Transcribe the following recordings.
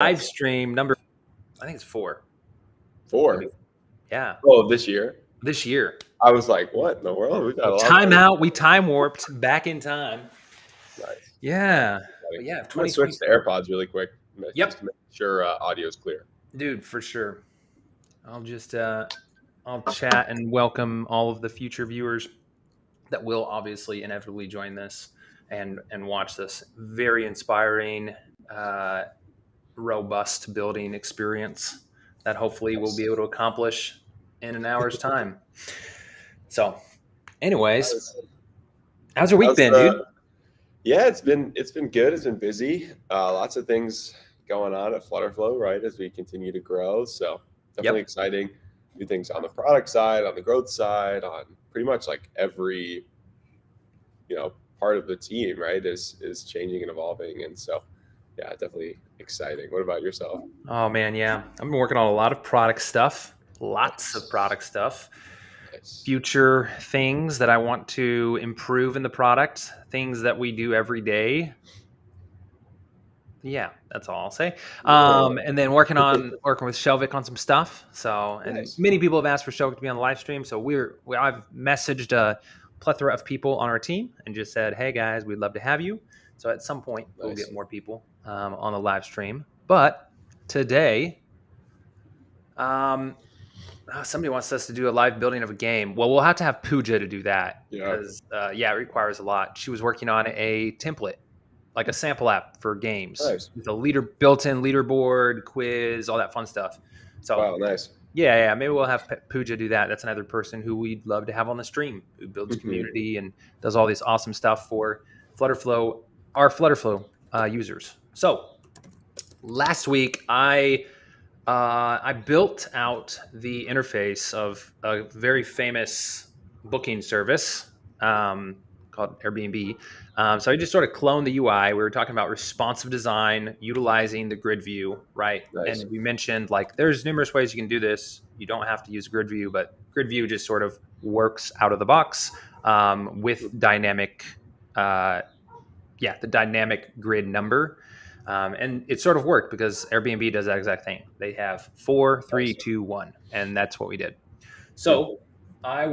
live stream number, I think it's 4. 4. Yeah, Oh, this year. this year. I was like, what in the world? We got a lot. Time out. We time warped back in time. Nice. Yeah. But yeah, I'm gonna switch to AirPods really quick. Yep. Just to make sure audio is clear. Dude, for sure. I'll just I'll chat and welcome all of the future viewers that will obviously inevitably join this and watch this very inspiring, robust building experience that hopefully we'll be able to accomplish in an hour's time. So, anyways, how's your week been, dude? Yeah, it's been good. It's been busy. Lots of things going on at FlutterFlow, right, as we continue to grow. So definitely exciting. New things on the product side, on the growth side, on pretty much like every part of the team, right, is changing and evolving. And so yeah, definitely exciting. What about yourself? Oh man, yeah. I've been working on a lot of product stuff. Lots of product stuff. Nice. Future things that I want to improve in the product, things that we do every day. Yeah, that's all I'll say. And then working with Shelvick on some stuff. So, and nice. Many people have asked for Shelvick to be on the live stream. So I've messaged a plethora of people on our team and just said, hey guys, we'd love to have you. So at some point we'll get more people on the live stream. But today, somebody wants us to do a live building of a game. Well, we'll have to have Pooja to do that because it requires a lot. She was working on a template, like a sample app for games. Nice. With a built-in leaderboard, quiz, all that fun stuff. So wow, nice. Yeah. Maybe we'll have Pooja do that. That's another person who we'd love to have on the stream, who builds community and does all this awesome stuff for FlutterFlow, our FlutterFlow users. So last week I built out the interface of a very famous booking service called Airbnb. So I just sort of cloned the UI. We were talking about responsive design, utilizing the grid view, right? Nice. And we mentioned like there's numerous ways you can do this. You don't have to use grid view, but grid view just sort of works out of the box with dynamic, the dynamic grid number. And it sort of worked because Airbnb does that exact thing. They have 4, 3, 2, 1, and that's what we did. So I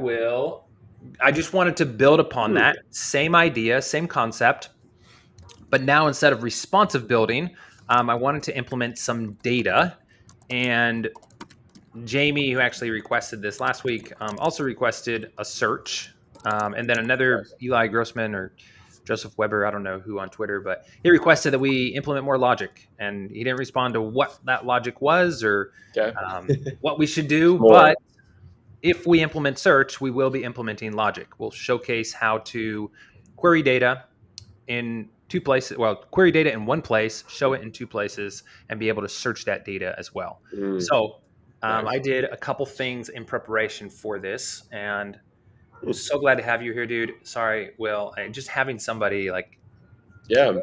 just wanted to build upon that same idea, same concept, but now instead of responsive building, I wanted to implement some data. And Jamie, who actually requested this last week, also requested a search. And then another Eli Grossman or Joseph Weber, I don't know who on Twitter, but he requested that we implement more logic, and he didn't respond to what that logic was or what we should do. But if we implement search, we will be implementing logic. We'll showcase how to query data in 2 places. Well, query data in one place, show it in 2 places, and be able to search that data as well. So I did a couple things in preparation for this, and I'm so glad to have you here, dude. Sorry, Will. Just having somebody to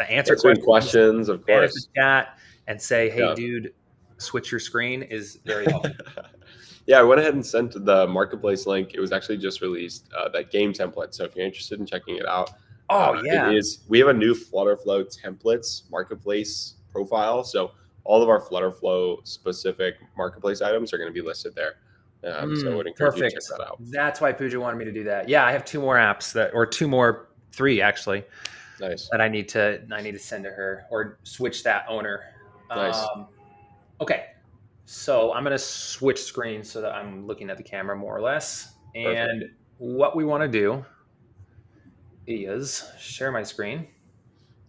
answer questions, of course, the chat and say, "Hey, dude, switch your screen," is very helpful. Yeah, I went ahead and sent the marketplace link. It was actually just released, that game template. So if you're interested in checking it out, we have a new FlutterFlow templates marketplace profile. So all of our FlutterFlow specific marketplace items are going to be listed there. So I would encourage you to check that out. That's why Pooja wanted me to do that. Yeah, I have 2 more apps 3 actually. Nice. That I need to send to her or switch that owner. Nice. Okay. So I'm going to switch screens so that I'm looking at the camera more or less. And what we want to do is share my screen.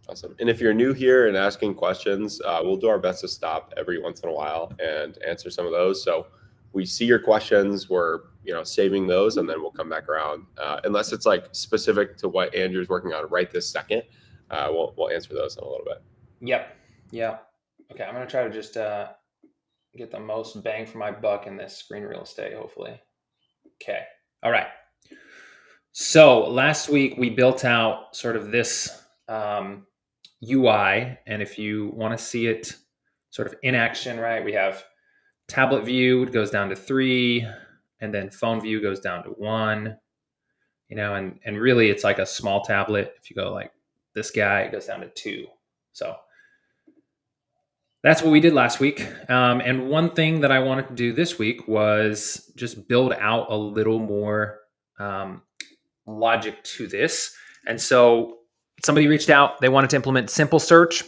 Awesome. And if you're new here and asking questions, we'll do our best to stop every once in a while and answer some of those. So we see your questions, we're saving those, and then we'll come back around. Unless it's like specific to what Andrew's working on right this second, we'll answer those in a little bit. Yep. Yeah. Okay. I'm going to try to just get the most bang for my buck in this screen real estate, hopefully. Okay. All right. So last week we built out sort of this UI, and if you want to see it sort of in action, right, we have tablet view goes down to 3, and then phone view goes down to 1, and really it's like a small tablet. If you go like this guy, it goes down to 2. So that's what we did last week. And one thing that I wanted to do this week was just build out a little more logic to this. And so somebody reached out, they wanted to implement simple search.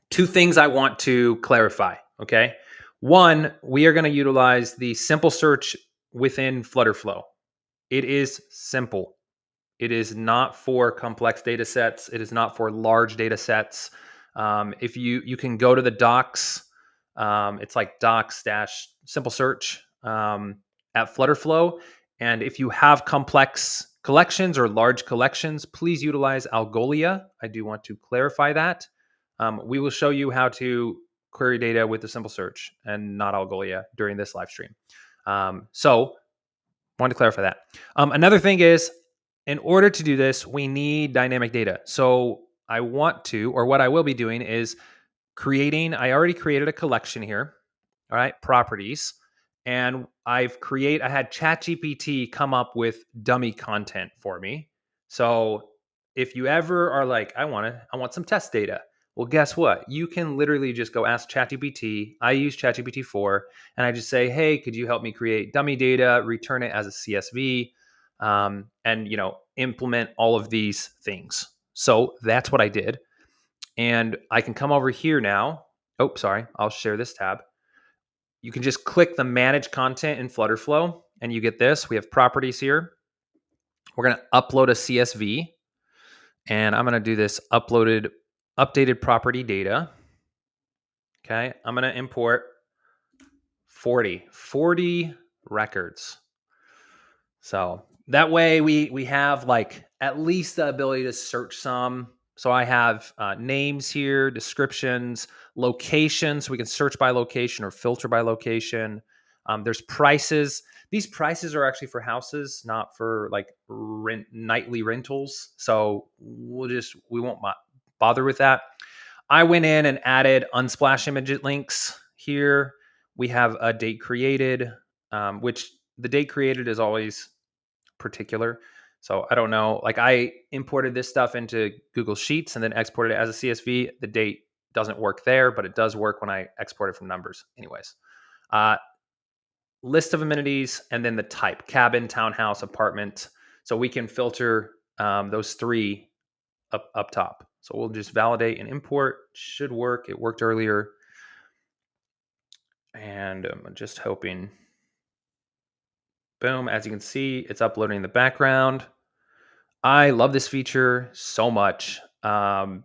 Two things I want to clarify. Okay. One, we are going to utilize the simple search within FlutterFlow. It is simple. It is not for complex data sets. It is not for large data sets. If you can go to the docs, it's like docs dash simple search at FlutterFlow. And if you have complex collections or large collections, please utilize Algolia. I do want to clarify that. We will show you how to query data with the simple search and not Algolia during this live stream. So wanted to clarify that. Another thing is, in order to do this, we need dynamic data. So I want to, or what I will be doing is I already created a collection here. All right, properties. And I had ChatGPT come up with dummy content for me. So if you ever are like, I want some test data. Well, guess what? You can literally just go ask ChatGPT. I use ChatGPT 4, and I just say, hey, could you help me create dummy data, return it as a CSV, and implement all of these things. So that's what I did. And I can come over here now. Oh, sorry. I'll share this tab. You can just click the manage content in FlutterFlow and you get this. We have properties here. We're going to upload a CSV, and I'm going to do this updated property data. Okay. I'm going to import 40 records. So that way we have like at least the ability to search some. So I have names here, descriptions, locations. We can search by location or filter by location. There's prices. These prices are actually for houses, not for like nightly rentals. So we won't bother with that. I went in and added Unsplash image links here. We have a date created, which the date created is always particular. So I don't know. Like I imported this stuff into Google Sheets and then exported it as a CSV. The date doesn't work there, but it does work when I export it from numbers. Anyways, list of amenities and then the type: cabin, townhouse, apartment. So we can filter those three up top. So we'll just validate and import. Should work. It worked earlier. And I'm just hoping. Boom. As you can see, it's uploading in the background. I love this feature so much. I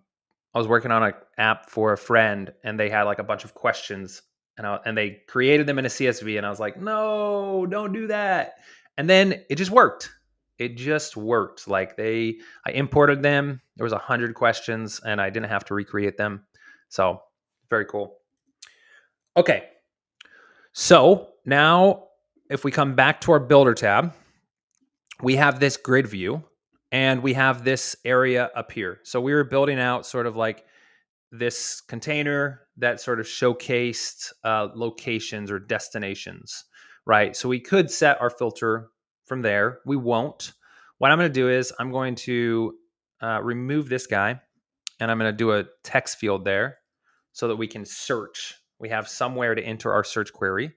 was working on an app for a friend, and they had like a bunch of questions, and they created them in a CSV, and I was like, no, don't do that. And then it just worked. It just worked. Like I imported them. There was 100 questions, and I didn't have to recreate them. So very cool. Okay. So now if we come back to our builder tab, we have this grid view and we have this area up here. So we were building out sort of like this container that sort of showcased locations or destinations, right? So we could set our filter from there. We won't. What I'm going to do is I'm going to remove this guy, and I'm going to do a text field there so that we can search. We have somewhere to enter our search query.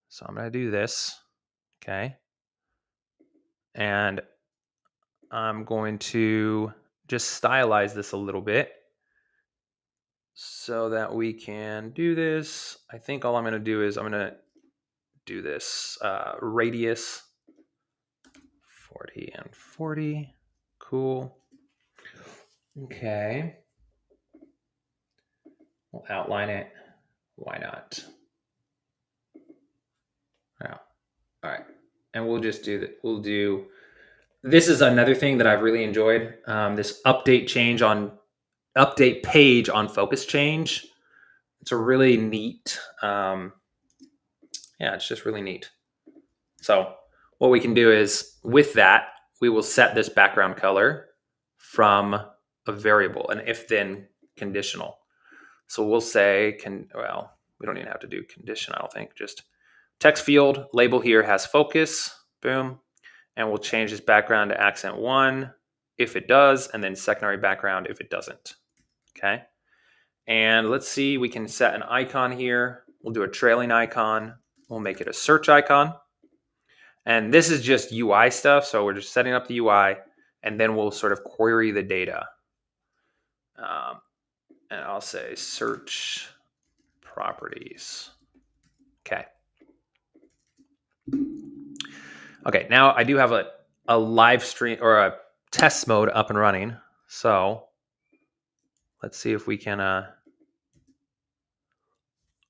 So I'm going to do this. Okay. And I'm going to just stylize this a little bit so that we can do this. I think all I'm going to do is I'm going to do this radius 40 and 40. Cool. Okay. We'll outline it. Why not? Yeah. All right. And we'll just do that. This is another thing that I've really enjoyed. This update page on focus change. It's a really neat, it's just really neat. So what we can do is with that, we will set this background color from a variable, an if then conditional. So we'll say, we don't even have to do condition, I don't think, just text field label here has focus, boom. And we'll change this background to accent 1 if it does, and then secondary background if it doesn't. Okay. And let's see, we can set an icon here. We'll do a trailing icon. We'll make it a search icon. And this is just UI stuff. So we're just setting up the UI, and then we'll sort of query the data. And I'll say search properties. Okay. Okay, now I do have a live stream or a test mode up and running. So let's see if we can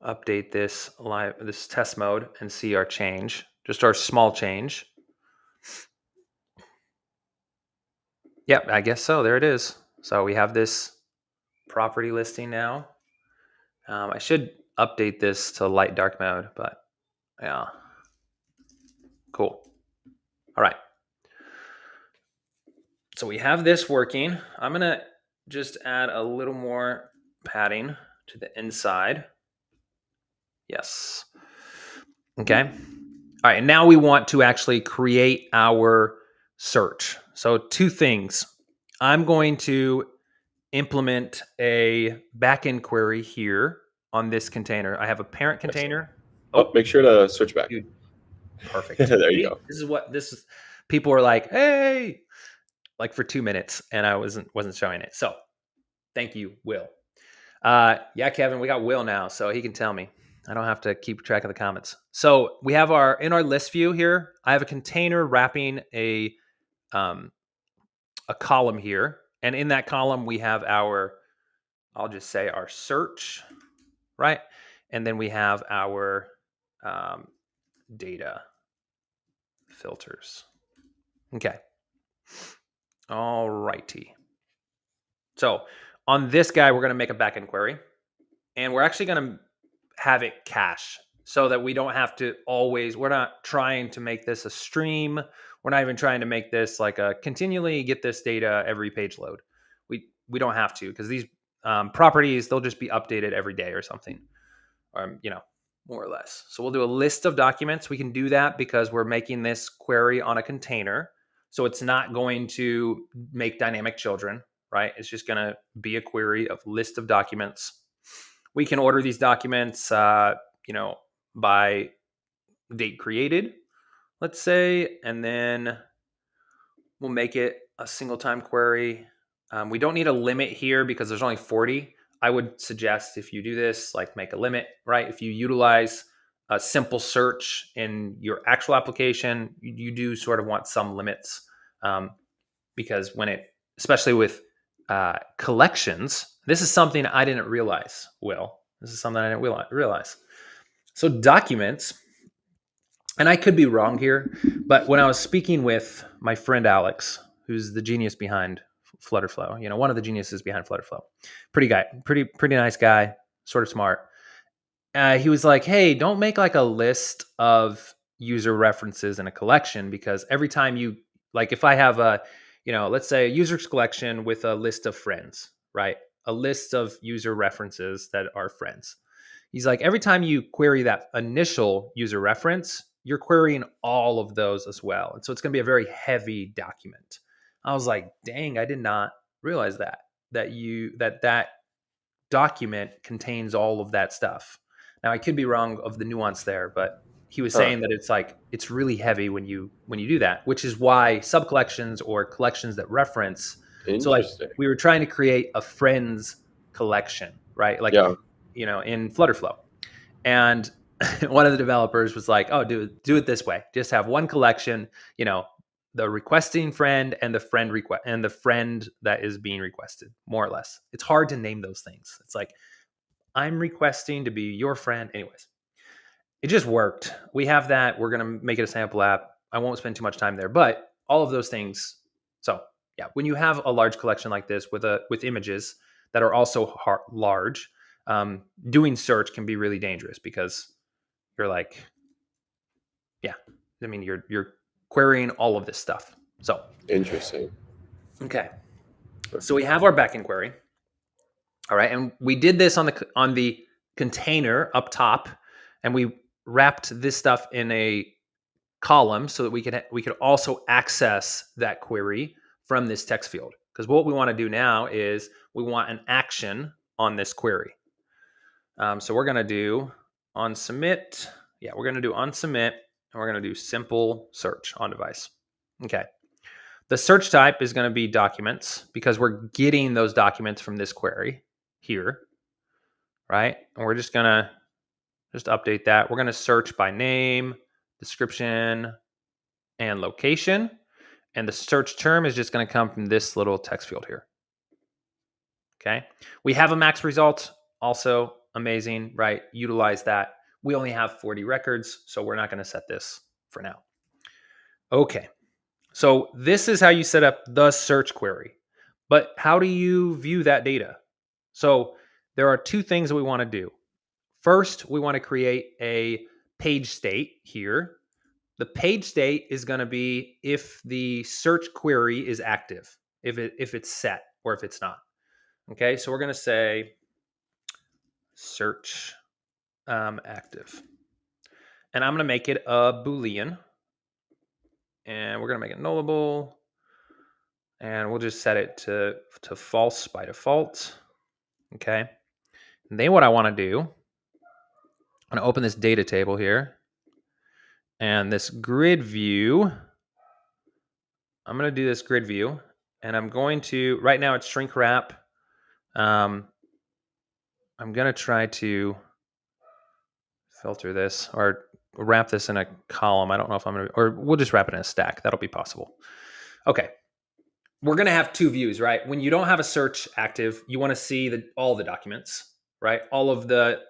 update this test mode and see our change, just our small change. Yep, I guess so. There it is. So we have this property listing now. I should update this to light dark mode, but yeah. Cool. All right. So we have this working. I'm going to just add a little more padding to the inside. Yes. Okay. All right. And now we want to actually create our search. So two things. I'm going to implement a backend query here on this container. I have a parent container. Oh, make sure to switch back. Dude, perfect. There you go. This is. People were like, "Hey," like for 2 minutes, and I wasn't showing it. So, thank you, Will. Yeah, Kevin, we got Will now, so he can tell me. I don't have to keep track of the comments. So we have in our list view here, I have a container wrapping a column here. And in that column, we have I'll just say our search, right? And then we have our data filters. Okay. All righty. So on this guy, we're going to make a backend query. And we're actually going to have it cache so that we don't have to we're not trying to make this a stream. We're not even trying to make this like a continually get this data every page load. We don't have to, because these properties, they'll just be updated every day or something, more or less. So we'll do a list of documents. We can do that because we're making this query on a container. So it's not going to make dynamic children, right? It's just going to be a query of list of documents. We can order these documents, by date created, let's say, and then we'll make it a single time query. We don't need a limit here because there's only 40. I would suggest if you do this, like make a limit, right? If you utilize a simple search in your actual application, you do sort of want some limits, because especially with collections, this is something I didn't realize, Will. This is something I didn't realize. So documents, and I could be wrong here, but when I was speaking with my friend Alex, who's the genius behind FlutterFlow, one of the geniuses behind FlutterFlow, pretty nice guy, sort of smart. He was like, "Hey, don't make like a list of user references in a collection, because every time if I have let's say a users collection with a list of friends, right? A list of user references that are friends." He's like, every time you query that initial user reference, you're querying all of those as well. And so it's going to be a very heavy document. I was like, dang, I did not realize that document contains all of that stuff. Now I could be wrong of the nuance there, but he was saying that it's really heavy when you do that, which is why subcollections or collections that reference. So like we were trying to create a friends collection, right? Like, in FlutterFlow. And one of the developers was like, "Oh, do it this way. Just have one collection, the requesting friend and the friend that is being requested, more or less." It's hard to name those things. It's like, I'm requesting to be your friend. Anyways, it just worked. We have that. We're going to make it a sample app. I won't spend too much time there, but all of those things. So yeah, when you have a large collection like this with images that are also large, doing search can be really dangerous, because you're like, you're querying all of this stuff. So interesting. Okay. So we have our backend query. All right. And we did this on the container up top, and we wrapped this stuff in a column so that we could also access that query from this text field. Because what we want to do now is we want an action on this query. So we're going to do on submit. Yeah, we're going to do on submit, and we're going to do simple search on device. Okay. The search type is going to be documents because we're getting those documents from this query here, right? And we're just going to update that. We're going to search by name, description, and location. And the search term is just going to come from this little text field here. Okay. We have a max result. Also amazing, right? Utilize that. We only have 40 records, so we're not going to set this for now. Okay. So this is how you set up the search query. But how do you view that data? So there are two things that we want to do. First, we want to create a page state here. The page state is going to be if the search query is active, if it's set or if it's not. Okay, so we're going to say search active. And I'm going to make it a Boolean. And we're going to make it nullable. And we'll just set it to false by default. Okay. And then what I want to do, I'm going to open this data table here. And this grid view, I'm going to do this grid view. And I'm going to, right now it's shrink wrap. I'm going to try to filter this or wrap this in a column. I don't know if I'm going to, or we'll just wrap it in a stack. That'll be possible. Okay. We're going to have two views, right? When you don't have a search active, you want to see all the documents, right? All of the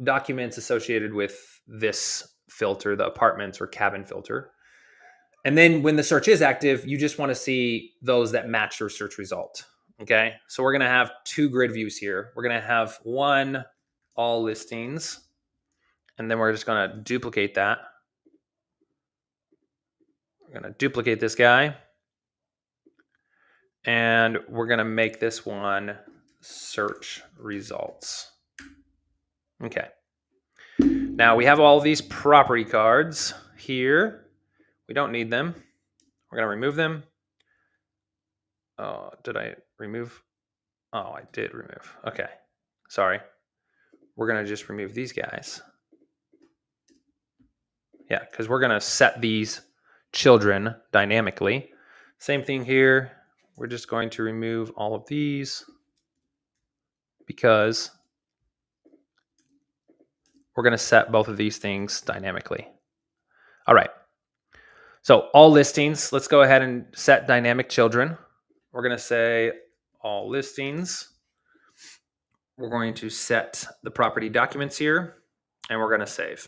documents associated with this filter, the apartments or cabin filter. And then when the search is active, you just want to see those that match your search result. Okay. So we're going to have two grid views here. We're going to have one, all listings, and then we're just going to duplicate that. We're going to duplicate this guy, and we're going to make this one search results. Okay. Now we have all these property cards here. We don't need them. We're going to remove them. Oh, did I remove? Oh, I did remove. Okay. Sorry. We're going to just remove these guys. Yeah, because we're going to set these children dynamically. Same thing here. We're just going to remove all of these because we're going to set both of these things dynamically. All right. So all listings, let's go ahead and set dynamic children. We're going to say all listings. We're going to set the property documents here, and we're going to save.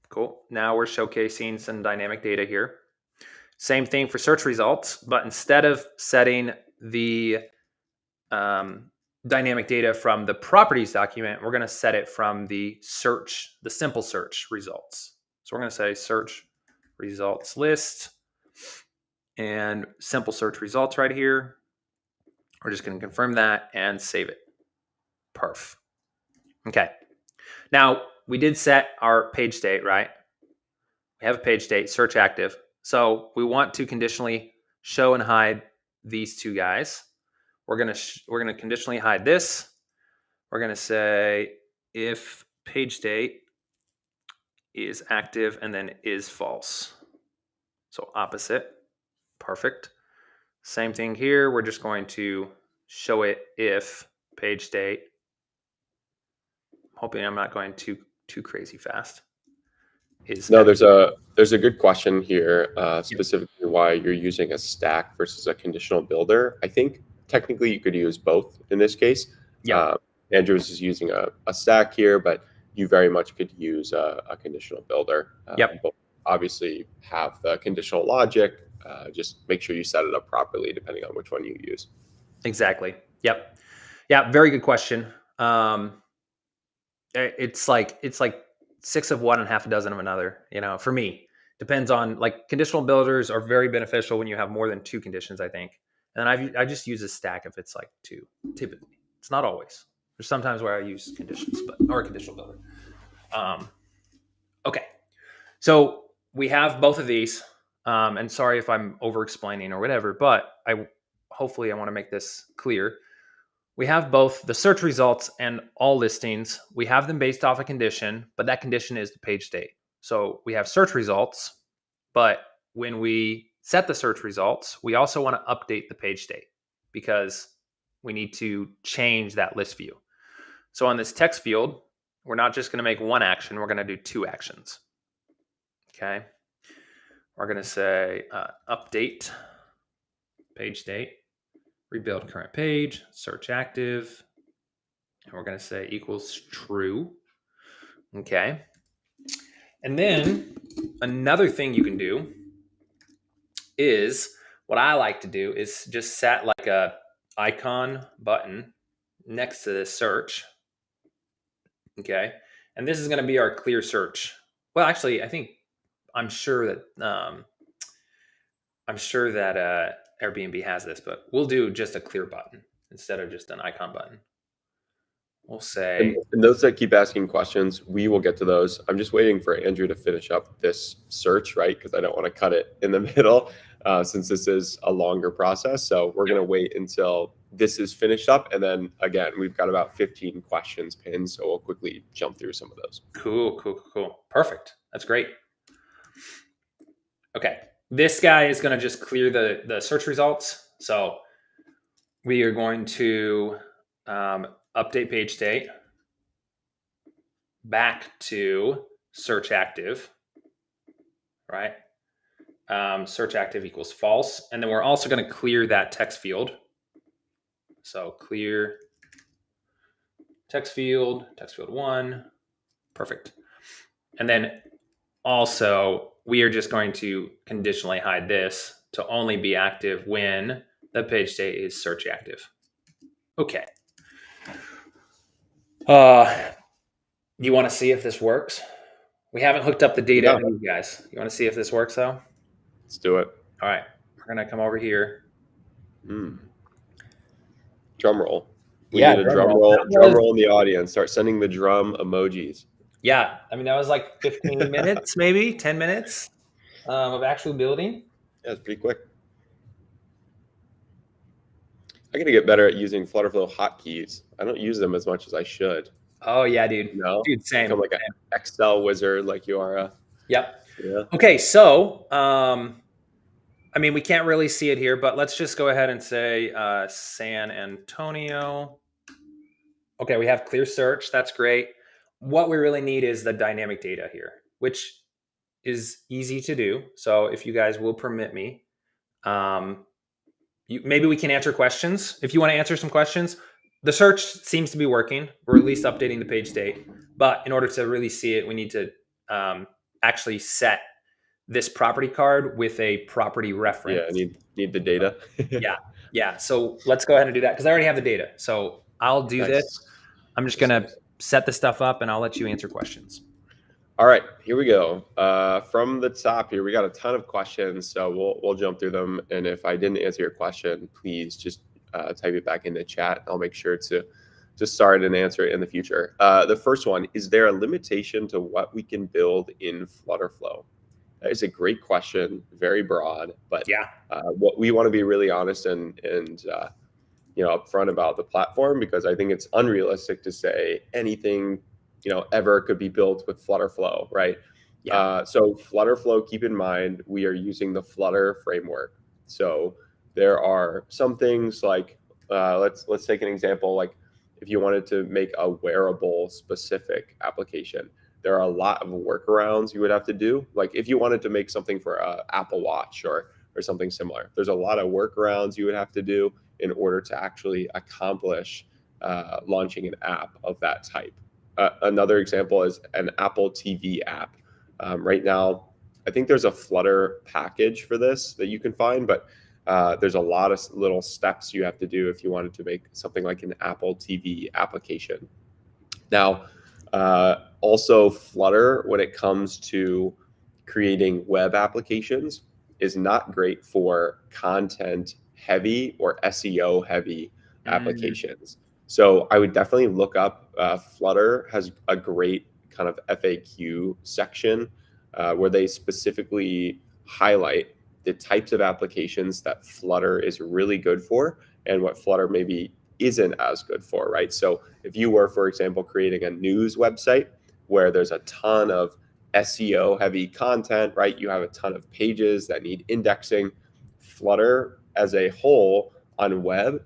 Cool. Now we're showcasing some dynamic data here. Same thing for search results, but instead of setting the dynamic data from the properties document, we're going to set it from the search, the simple search results. So we're going to say search results list and simple search results right here. We're just going to confirm that and save it. Perf. Okay. Now we did set our page state, right? We have a page state, search active. So we want to conditionally show and hide these two guys. We're gonna conditionally hide this. We're gonna say if page state is active and then is false. So opposite. Perfect. Same thing here. We're just going to show it if page state. I'm hoping I'm not going too crazy fast. No, there's a good question here, specifically why you're using a stack versus a conditional builder. I think technically you could use both in this case. Yeah. Andrews is using a stack here, but you very much could use a conditional builder. Yep. But obviously have the conditional logic. Just make sure you set it up properly depending on which one you use. Exactly. Yep. Yeah. Very good question. It's like 6 of one and half a dozen of another, for me. Depends on, like, conditional builders are very beneficial when you have more than 2 conditions, I think. And I just use a stack if it's like 2, typically. It's not always. There's sometimes where I use conditions, or a conditional builder. Okay. So we have both of these. And sorry if I'm over explaining or whatever, but hopefully I want to make this clear. We have both the search results and all listings. We have them based off a condition, but that condition is the page state. So we have search results, but when we set the search results, we also want to update the page state because we need to change that list view. So on this text field, we're not just going to make one action, we're going to do two actions. Okay. We're going to say update page state, rebuild current page, search active, and we're going to say equals true. Okay. And then another thing you can do is, what I like to do is just set like a icon button next to this search. Okay. And this is going to be our clear search. Well, actually, I'm sure that Airbnb has this, but we'll do just a clear button instead of just an icon button. We'll say, and those that keep asking questions, we will get to those. I'm just waiting for Andrew to finish up this search, right? Because I don't want to cut it in the middle, since this is a longer process. So we're going to wait until this is finished up. And then again, we've got about 15 questions pinned. So we'll quickly jump through some of those. Cool. Perfect. That's great. Okay. This guy is going to just clear the search results. So we are going to update page state back to search active, right? Search active equals false. And then we're also going to clear that text field. So clear text field 1. Perfect. And then also we are just going to conditionally hide this to only be active when the page state is search active. Okay. You want to see if this works? We haven't hooked up the data to you guys. You want to see if this works though? Let's do it. All right. We're going to come over here. Drum roll. We Yeah, need a drum roll. Drum roll in the audience. Start sending the drum emojis. Yeah. I mean, that was like 15 minutes, maybe 10 minutes of actual building. Yeah, it's pretty quick. I got to get better at using FlutterFlow hotkeys. I don't use them as much as I should. Oh yeah, dude. No, Dude, same. I'm like an Excel wizard, like you are. Yep. Yeah. Okay, so I mean, we can't really see it here, but let's just go ahead and say San Antonio. Okay, we have clear search. That's great. What we really need is the dynamic data here, which is easy to do. So if you guys will permit me, maybe we can answer questions. If you want to answer some questions, the search seems to be working. We're at least updating the page state. But in order to really see it, we need to actually set this property card with a property reference. Yeah, I need the data. Yeah. So let's go ahead and do that because I already have the data. So I'll do this. I'm just going to set the stuff up and I'll let you answer questions. All right, here we go. From the top here, we got a ton of questions, so we'll jump through them. And if I didn't answer your question, please just type it back in the chat. I'll make sure to start and answer it in the future. The first one, is there a limitation to what we can build in FlutterFlow? That is a great question, very broad, but yeah, what we want to be really honest and upfront about the platform, because I think it's unrealistic to say anything ever could be built with FlutterFlow, right? Yeah. So FlutterFlow, keep in mind, we are using the Flutter framework. So there are some things like, let's take an example, like if you wanted to make a wearable specific application, there are a lot of workarounds you would have to do. Like if you wanted to make something for an Apple Watch or something similar, there's a lot of workarounds you would have to do in order to actually accomplish launching an app of that type. Another example is an Apple TV app. Right now, I think there's a Flutter package for this that you can find, but there's a lot of little steps you have to do if you wanted to make something like an Apple TV application. Now, also Flutter, when it comes to creating web applications, is not great for content heavy or SEO heavy applications. So I would definitely look up, Flutter has a great kind of FAQ section where they specifically highlight the types of applications that Flutter is really good for and what Flutter maybe isn't as good for, right? So if you were, for example, creating a news website where there's a ton of SEO heavy content, right? You have a ton of pages that need indexing. Flutter as a whole on web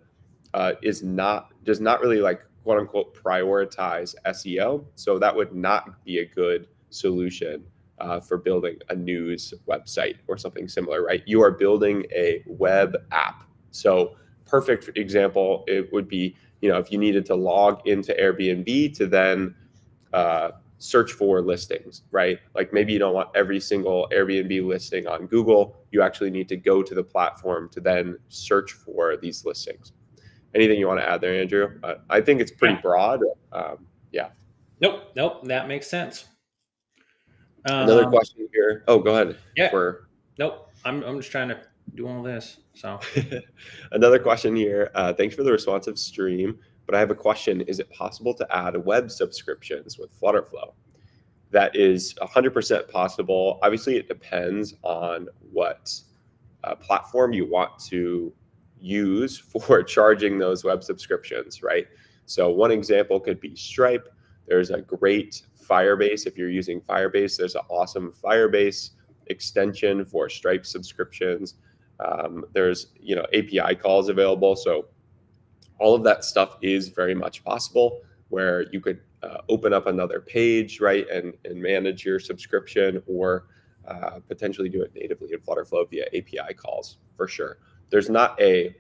does not really like quote unquote prioritize SEO. So that would not be a good solution for building a news website or something similar, right? You are building a web app. So perfect example, it would be, if you needed to log into Airbnb to then search for listings, right? Like maybe you don't want every single Airbnb listing on Google. You actually need to go to the platform to then search for these listings. Anything you want to add there, Andrew? I think it's pretty broad. Yeah. Nope. That makes sense. Another question here. Oh, go ahead. Yeah. Nope. I'm just trying to do all this. So another question here. Thanks for the responsive stream, but I have a question. Is it possible to add web subscriptions with FlutterFlow? That is 100% possible. Obviously, it depends on what platform you want to use for charging those web subscriptions, right? So one example could be Stripe. There's a great Firebase. If you're using Firebase, there's an awesome Firebase extension for Stripe subscriptions. There's API calls available. So all of that stuff is very much possible where you could open up another page, right, and manage your subscription, or potentially do it natively in FlutterFlow via API calls for sure. There's not a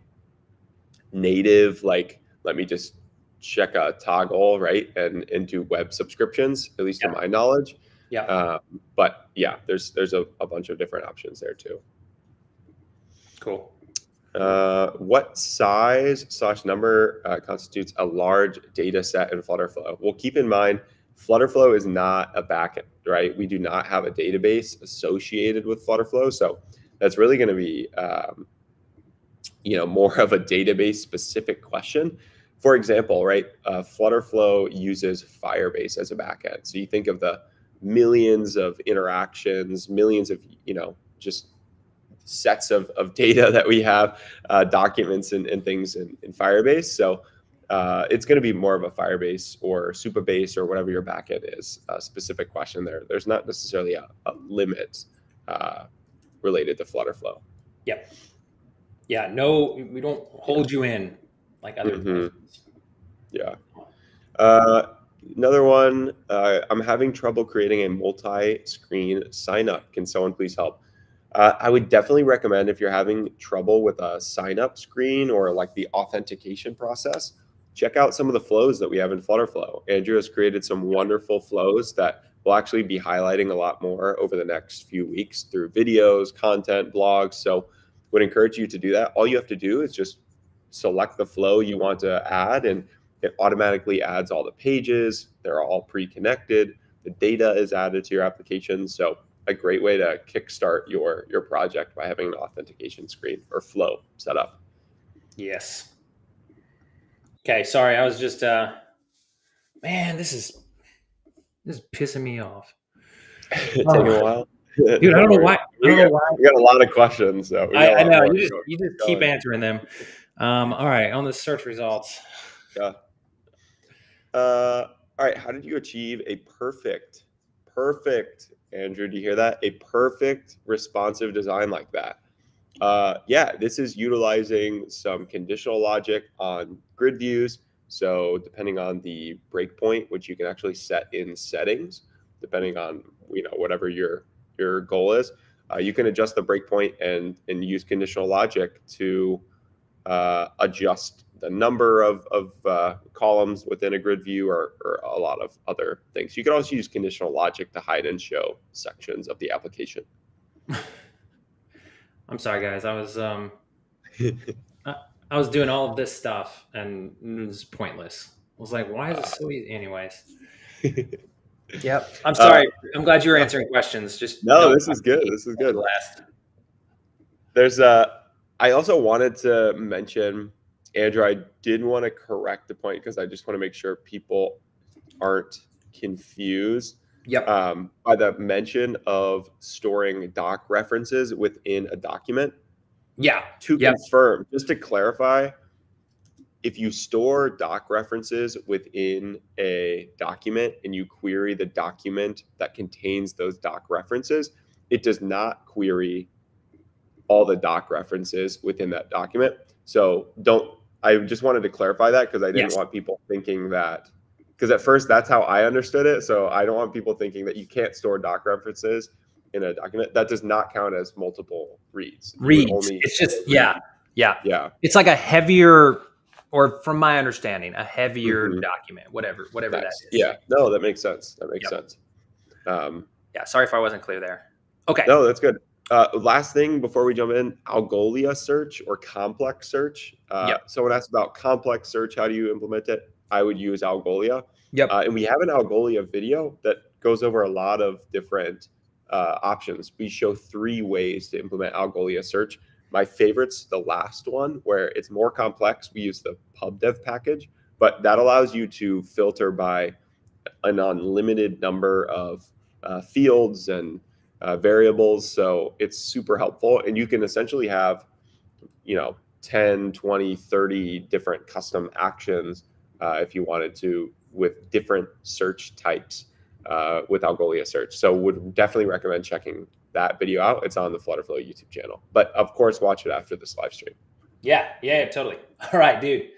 native, like, let me just check a toggle, right, and do web subscriptions, at least to my knowledge. Yeah. But yeah, there's a bunch of different options there too. Cool. What size/number constitutes a large data set in FlutterFlow? Well, keep in mind, FlutterFlow is not a backend, right? We do not have a database associated with FlutterFlow. So that's really going to be, more of a database specific question. For example, right, FlutterFlow uses Firebase as a backend. So you think of the millions of interactions, millions of, just sets of data that we have, documents and things in Firebase. So it's going to be more of a Firebase or Supabase or whatever your backend is, a specific question there. There's not necessarily a limit related to FlutterFlow. Yep. Yeah, no, we don't hold you in like other places. Yeah. Another one, I'm having trouble creating a multi-screen sign up. Can someone please help? I would definitely recommend, if you're having trouble with a sign up screen or like the authentication process, check out some of the flows that we have in FlutterFlow. Andrew has created some wonderful flows that we'll actually be highlighting a lot more over the next few weeks through videos, content, blogs. So would encourage you to do that. All you have to do is just select the flow you want to add, and it automatically adds all the pages. They're all pre-connected. The data is added to your application. So a great way to kickstart your project by having an authentication screen or flow set up. Yes. Okay, sorry. I was just man, this is pissing me off. Taking a while. Dude, I don't know why. We got a lot of questions, so I know. You just keep answering them. All right, on the search results. Yeah. All right. How did you achieve a perfect, Andrew, do you hear that? A perfect responsive design like that? Yeah, this is utilizing some conditional logic on grid views. So depending on the breakpoint, which you can actually set in settings, depending on whatever your goal is, you can adjust the breakpoint and use conditional logic to adjust the number of columns within a grid view, or a lot of other things. You can also use conditional logic to hide and show sections of the application. I'm sorry, guys. I was doing all of this stuff and it was pointless. I was like, why is it so easy? Anyways. Yep. I'm sorry. I'm glad you were answering questions. Just this is good. This is good. There's I also wanted to mention, Andrew, I did want to correct the point because I just want to make sure people aren't confused. Yep. By the mention of storing doc references within a document. Yeah. To Yep. confirm, just to clarify, if you store doc references within a document and you query the document that contains those doc references, it does not query all the doc references within that document. So I just wanted to clarify that because I didn't Yes. want people thinking that, because at first that's how I understood it. So I don't want people thinking that you can't store doc references in a document. That does not count as multiple reads. You would Reads. only It's just, read. yeah. Yeah. It's like a heavier, or from my understanding, a heavier Mhm. document, whatever that Nice. is. Yeah. No, that makes sense. That makes Yep. sense. Um, Yeah. Sorry if I wasn't clear there. Okay. no, that's good. Last thing before we jump in, Algolia search or complex search. Yep. Someone asked about complex search. How do you implement it? I would use Algolia. Yep. And we have an Algolia video that goes over a lot of different options. We show 3 ways to implement Algolia search. My favorite's the last one, where it's more complex. We use the PubDev package, but that allows you to filter by an unlimited number of fields and variables. So it's super helpful. And you can essentially have, 10, 20, 30 different custom actions if you wanted to with different search types with Algolia search. So would definitely recommend checking that video out. It's on the FlutterFlow YouTube channel. But of course, watch it after this live stream. Yeah, totally. All right, dude.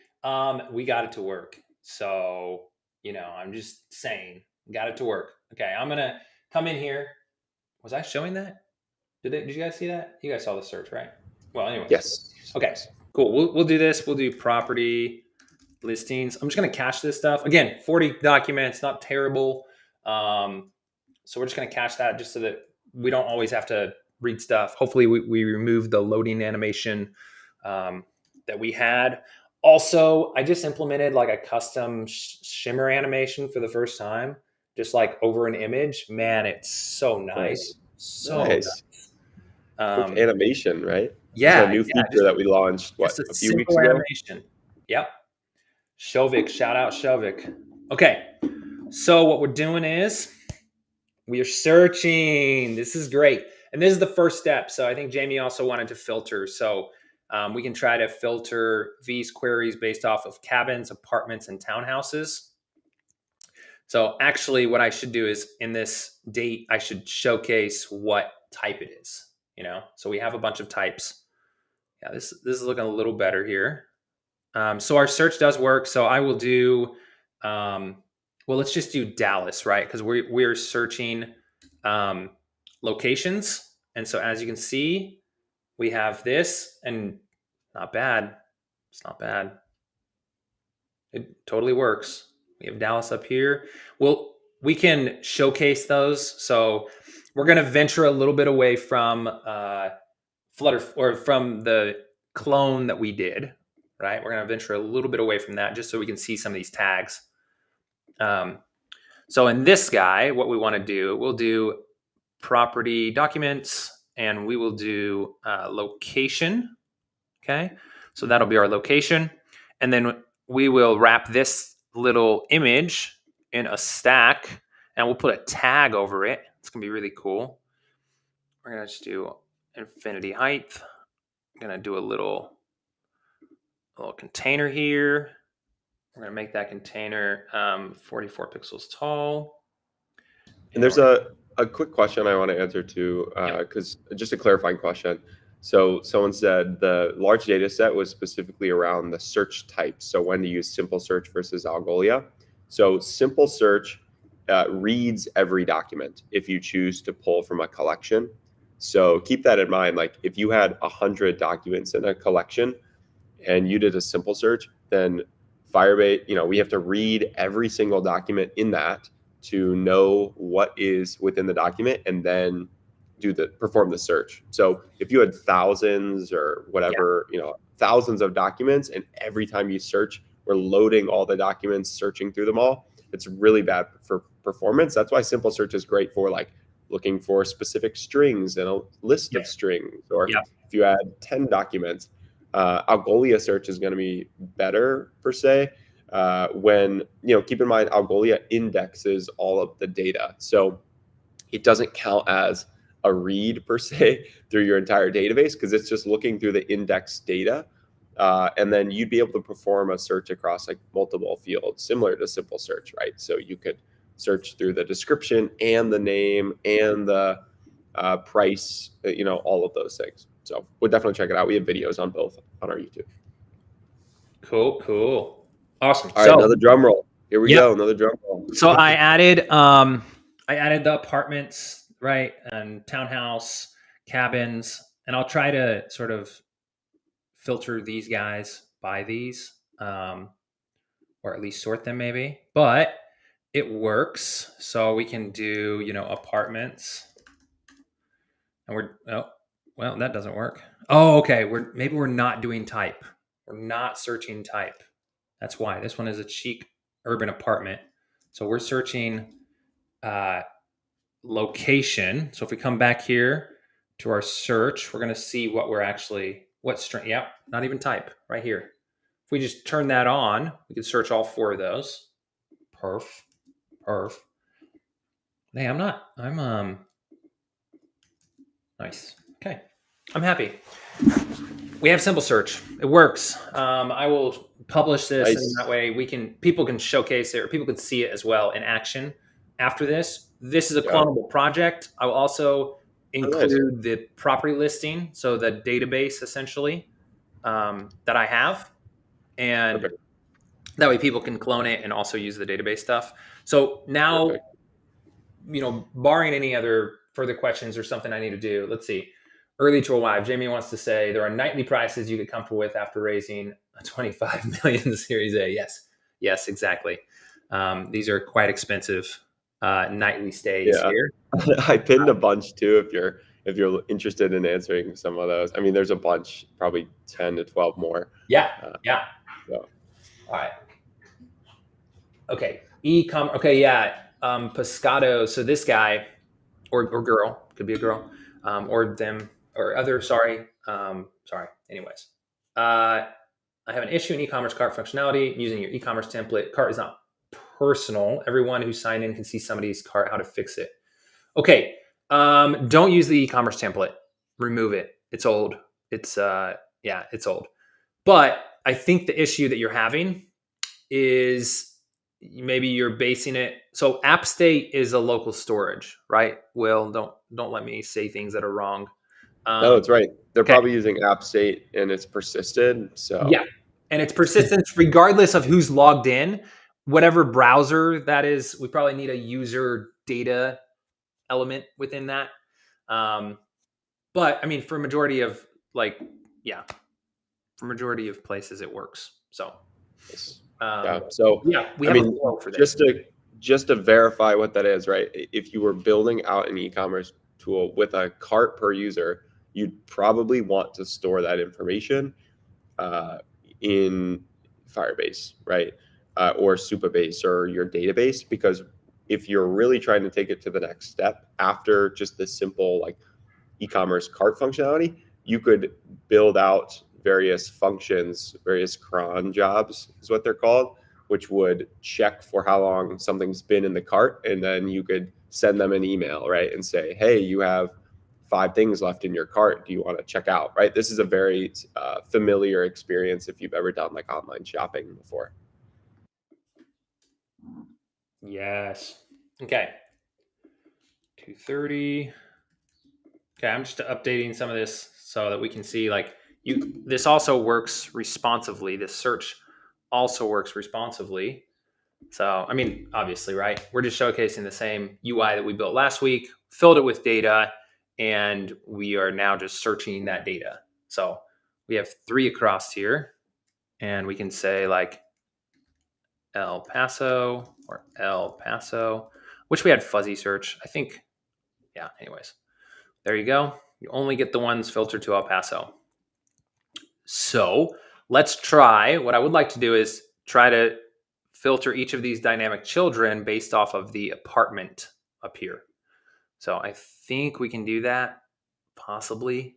We got it to work. So, I'm just saying, got it to work. Okay, I'm gonna come in here. Was I showing that? Did you guys see that? You guys saw the search, right? Well, anyways. Yes. Okay, cool. We'll do this. We'll do property listings. I'm just gonna cache this stuff. Again, 40 documents, not terrible. So we're just gonna cache that just so that we don't always have to read stuff. Hopefully we remove the loading animation that we had. Also, I just implemented like a custom shimmer animation for the first time, just like over an image. Man, it's so nice. Nice. So Nice. Quick nice. animation, right? It's a Yeah, new feature that we launched, just a a few weeks simple ago? animation. Yep. Shovik, shout out Shovik. Okay. So what we're doing is we are searching. This is great. And this is the first step. So I think Jamie also wanted to filter. So we can try to filter these queries based off of cabins, apartments, and townhouses. So actually what I should do is in this date, I should showcase what type it is, So we have a bunch of types. Yeah, this is looking a little better here. So our search does work. So I will do, well, let's just do Dallas, right? Because we're searching locations. And so as you can see, we have this, and not bad. It's not bad. It totally works. We have Dallas up here. Well, we can showcase those. So we're going to venture a little bit away from Flutter, or from the clone that we did, right? We're going to venture a little bit away from that just so we can see some of these tags. So in this guy, what we want to do, we'll do property documents, and we will do location. Okay. So that'll be our location. And then we will wrap this little image in a stack, and we'll put a tag over it. It's going to be really cool. We're going to just do infinity height. I'm going to do a little container here. We're going to make that container 44 pixels tall. And there's a quick question I want to answer too, because just a clarifying question. So someone said the large data set was specifically around the search types. So when to use simple search versus Algolia. So simple search reads every document if you choose to pull from a collection. So keep that in mind. Like if you had 100 documents in a collection and you did a simple search, then Firebase, we have to read every single document in that to know what is within the document and then perform the search. So if you had thousands or whatever, thousands of documents, and every time you search, we're loading all the documents, searching through them all, it's really bad for performance. That's why simple search is great for like looking for specific strings and a list of strings. Or if you add 10 documents, Algolia search is going to be better per se. when, keep in mind, Algolia indexes all of the data. So it doesn't count as a read per se through your entire database because it's just looking through the index data. And then you'd be able to perform a search across like multiple fields, similar to simple search, right? So you could search through the description and the name and the price, all of those things. So we'll definitely check it out. We have videos on both on our YouTube. Cool. Awesome. All right, another drum roll. Here we go. Another drum roll. So I added the apartments, right? And townhouse, cabins, and I'll try to sort of filter these guys by these, or at least sort them maybe. But it works. So we can do, apartments. And that doesn't work. Oh, okay. Maybe we're not doing type. We're not searching type. That's why. This one is a chic urban apartment. So we're searching location. So if we come back here to our search, we're going to see what what string. Yep, not even type right here. If we just turn that on, we can search all 4 of those. Perf. Hey, I'm nice. Okay. I'm happy. We have simple search. It works. I will publish this, Nice. and that way people can showcase it, or people can see it as well in action after this. This is a clonable project. I will also include the property listing, so the database essentially that I have, and that way people can clone it and also use the database stuff. So now, barring any other further questions or something I need to do, let's see. Early to arrive. Jamie wants to say there are nightly prices you get comfortable with after raising a 25 million Series A. Yes, exactly. These are quite expensive nightly stays here. I pinned a bunch too if you're interested in answering some of those. I mean, there's a bunch, probably 10 to 12 more. Yeah. So. All right. Okay. E-com. Okay. Yeah. Pescado. So this guy or girl, could be a girl, or them or other. Sorry. Anyways, I have an issue in e-commerce cart functionality using your e-commerce template. Cart is not personal. Everyone who signed in can see somebody's cart. How to fix it? Okay. Don't use the e-commerce template. Remove it. It's old. It's old. But I think the issue that you're having is maybe you're basing it. So app state is a local storage, right? Will, don't let me say things that are wrong. No, that's right. They're probably using app state and it's persisted. So yeah, and it's persistent regardless of who's logged in, whatever browser that is. We probably need a user data element within that. But I mean, for majority of places, it works. So. We have a flow for this. Just to verify what that is, right? If you were building out an e-commerce tool with a cart per user, you'd probably want to store that information in Firebase, right? Or Supabase or your database, because if you're really trying to take it to the next step after just the simple like e-commerce cart functionality, you could build out various functions, various cron jobs is what they're called, which would check for how long something's been in the cart. And then you could send them an email, right? And say, hey, you have 5 things left in your cart. Do you want to check out, right? This is a very familiar experience if you've ever done like online shopping before. Yes. Okay. 2:30. Okay, I'm just updating some of this so that we can see this also works responsively. This search also works responsively. So, I mean, obviously, right? We're just showcasing the same UI that we built last week, filled it with data, and we are now just searching that data. So we have 3 across here, and we can say like El Paso or El Paso. Wish we had fuzzy search. I think, yeah, anyways. There you go. You only get the ones filtered to El Paso. So let's try. What I would like to do is try to filter each of these dynamic children based off of the apartment up here. So I think we can do that, possibly.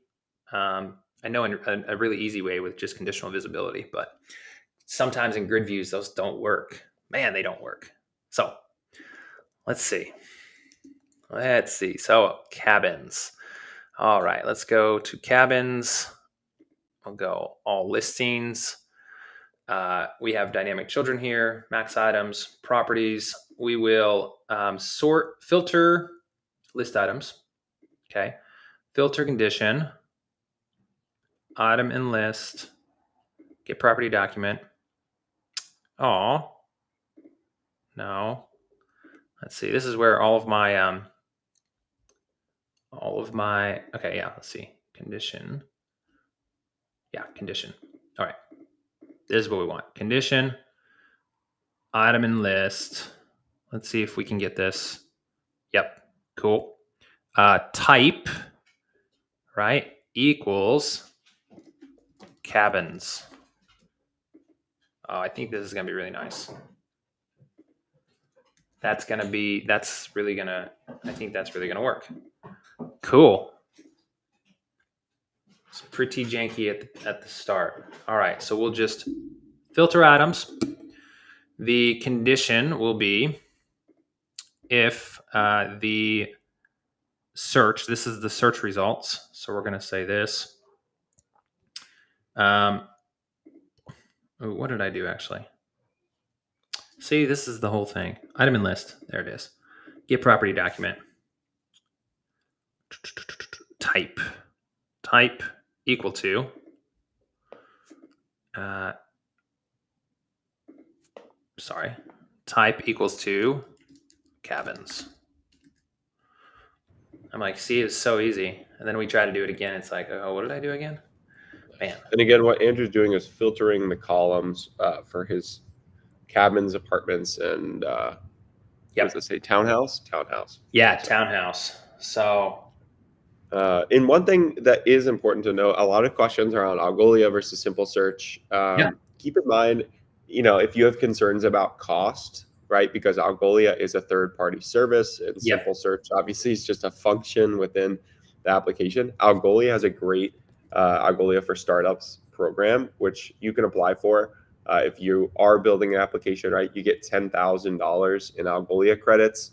I know in a really easy way with just conditional visibility, but sometimes in grid views, those don't work. Man, they don't work. So let's see. So cabins. All right, let's go to cabins. We'll go all listings. We have dynamic children here, max items, properties. We will filter list items. Okay. Filter condition, item and list, get property document. Oh, no. Let's see. This is where all of my, okay, yeah, let's see. Condition. Yeah, condition. All right. This is what we want. Condition, item and list. Let's see if we can get this. Yep. Cool. Type, right, equals cabins. Oh, I think this is going to be really nice. I think that's really going to work. Cool. It's pretty janky at the start. All right, so we'll just filter items. The condition will be if the search, this is the search results. So we're going to say this. What did I do actually? See, this is the whole thing. Item and list. There it is. Get property document. Type equal to type equals to cabins. I'm like, see, it's so easy. And then we try to do it again. It's like, oh, what did I do again? Man. And again, what Andrew's doing is filtering the columns for his cabins, apartments, and what does it say? Townhouse? Townhouse. Yeah, townhouse. So in one thing that is important to know, a lot of questions are on Algolia versus simple search. Keep in mind, if you have concerns about cost, right? Because Algolia is a third-party service, and simple search obviously is just a function within the application. Algolia has a great Algolia for Startups program, which you can apply for. If you are building an application, right, you get $10,000 in Algolia credits.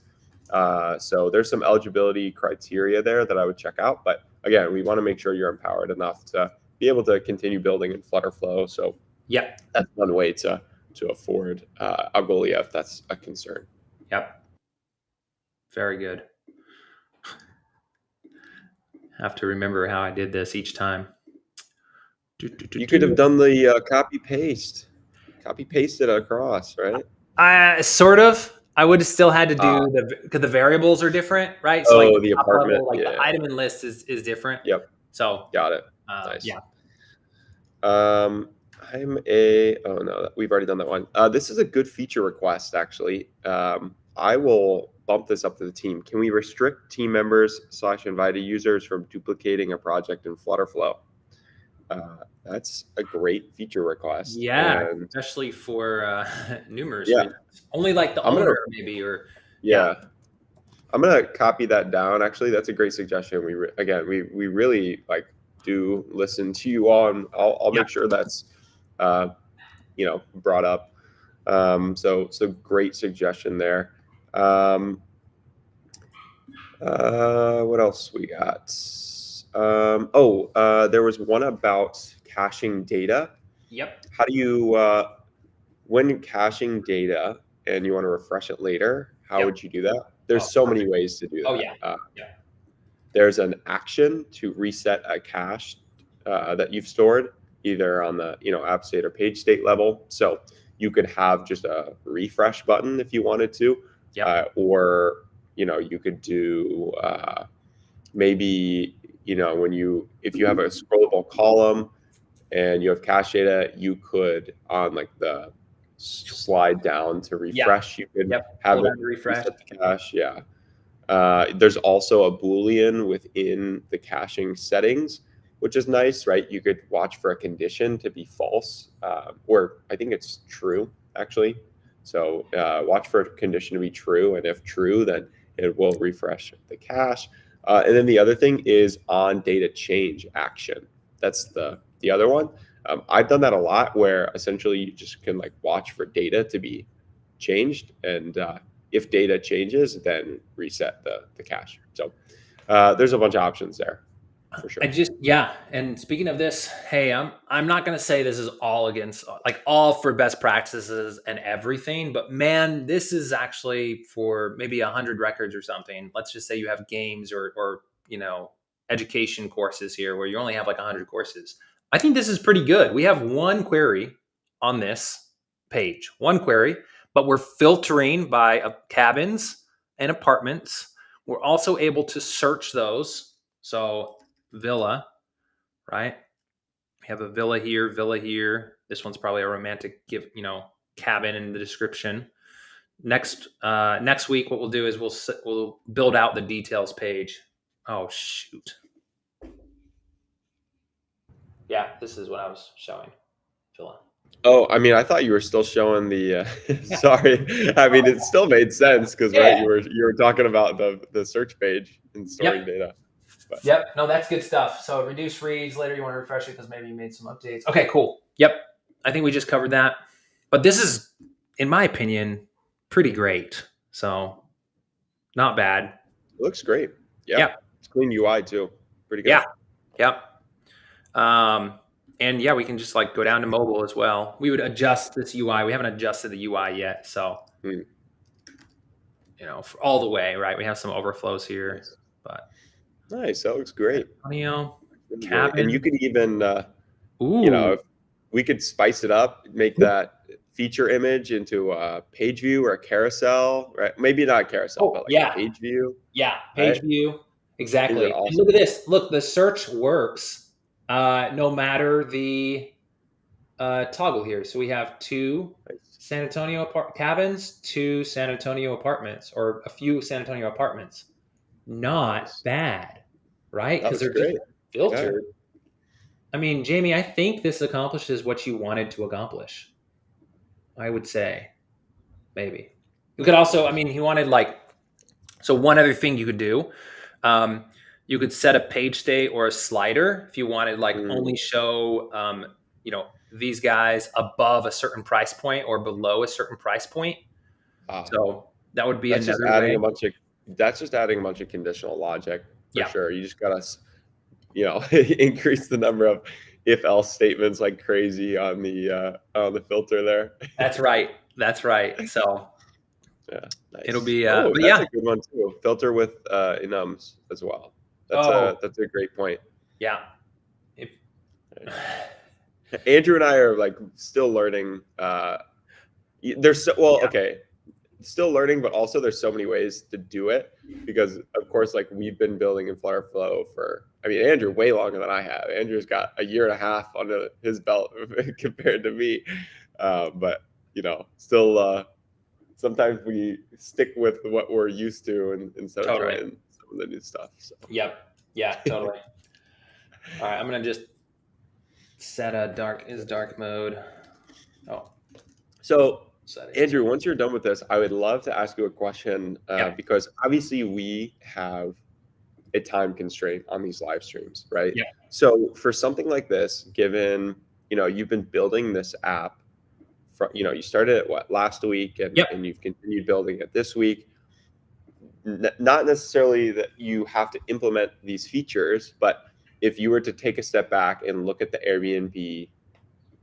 So there's some eligibility criteria there that I would check out. But again, we want to make sure you're empowered enough to be able to continue building in FlutterFlow. So that's one way to afford Algolia if that's a concern. Yep. Very good. Have to remember how I did this each time. You could have done the copy paste it across, right? Sort of. I would have still had to do because the variables are different, right? So like the apartment, level, the item and list is different. Yep. So got it. Nice. Yeah. Oh no, we've already done that one. This is a good feature request, actually. I will bump this up to the team. Can we restrict team members / invited users from duplicating a project in FlutterFlow? That's a great feature request. Yeah, especially for numerous reasons. Only like the owner maybe, or I'm gonna copy that down. Actually, that's a great suggestion. We really do listen to you all, and I'll make sure that's brought up. So great suggestion there. What else we got? There was one about caching data. Yep. How do you, when caching data and you want to refresh it later, how would you do that? There's so many ways to do that. There's an action to reset a cache that you've stored, either on the app state or page state level. So you could have just a refresh button if you wanted to, or you could do maybe if you have a scrollable column and you have cache data, you could on the slide down to refresh. You could have it refresh the cache. There's also a Boolean within the caching settings, which is nice, right? You could watch for a condition to be false, or I think it's true, actually. So watch for a condition to be true, and if true, then it will refresh the cache. And then the other thing is on data change action. That's the other one. I've done that a lot, where essentially you just can like watch for data to be changed, and if data changes, then reset the cache. So there's a bunch of options there for sure. Yeah. And speaking of this, hey, I'm not gonna say this is all against like all for best practices and everything, but man, this is actually for maybe 100 records or something. Let's just say you have games or education courses here where you only have like 100 courses. I think this is pretty good. We have one query on this page, one query, but we're filtering by cabins and apartments. We're also able to search those. So villa, right? We have a villa here, villa here. This one's probably a romantic cabin in the description. Next week, what we'll do is we'll build out the details page. Oh shoot. Yeah, this is what I was showing. Villa. Oh, I mean, I thought you were still showing the. Sorry, I mean it still made sense because right, you were talking about the search page and storing data. But. Yep. No, that's good stuff. So reduce reads later. You want to refresh it because maybe you made some updates. Okay, cool. Yep. I think we just covered that. But this is, in my opinion, pretty great. So not bad. It looks great. Yeah. It's clean UI too. Pretty good. Yeah. And yeah, we can just like go down to mobile as well. We would adjust this UI. We haven't adjusted the UI yet. So, for all the way, right? We have some overflows here, but. Nice. That looks great. Cabin. And you could even, if we could spice it up, make that feature image into a page view or a carousel, right? Maybe not a carousel, but like a page view. Yeah, page view. Exactly. Awesome. Look at this. Look, the search works no matter the toggle here. So we have 2 San Antonio cabins, 2 San Antonio apartments, or a few San Antonio apartments. Not bad, right? Because they're just filtered. I mean, Jamie, I think this accomplishes what you wanted to accomplish. I would say, maybe. You could also, he wanted so one other thing you could do, you could set a page state or a slider if you wanted only show, these guys above a certain price point or below a certain price point. So that would be another way. That's just adding a bunch of conditional logic for sure. You just gotta, increase the number of if-else statements like crazy on the filter there. That's right. So yeah, nice. It'll be. That's a good one too. Filter with enums as well. That's a great point. Yeah. Andrew and I are still learning. Still learning, but also there's so many ways to do it because of course, we've been building in FlutterFlow for, Andrew way longer than I have. Andrew's got a year and a half under his belt compared to me. But still, sometimes we stick with what we're used to instead of trying some of the new stuff. So. Yep. Yeah, totally. All right. I'm going to just set a dark mode. Oh, so Andrew, once you're done with this, I would love to ask you a question because obviously we have a time constraint on these live streams, right? Yeah. So for something like this, given, you've been building this app you started it last week and you've continued building it this week, not necessarily that you have to implement these features, but if you were to take a step back and look at the Airbnb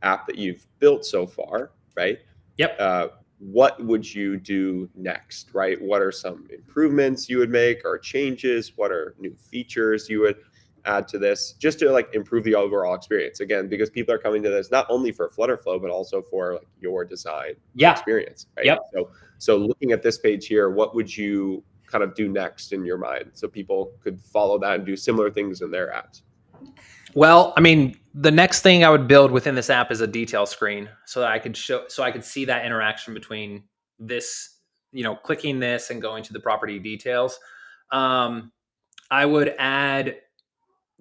app that you've built so far, right? Yep. What would you do next, right? What are some improvements you would make or changes? What are new features you would add to this just to improve the overall experience? Again, because people are coming to this not only for FlutterFlow, but also for your design experience, right? Yep. So looking at this page here, what would you kind of do next in your mind so people could follow that and do similar things in their apps? Well, the next thing I would build within this app is a detail screen so that I could see that interaction between this, clicking this and going to the property details. I would add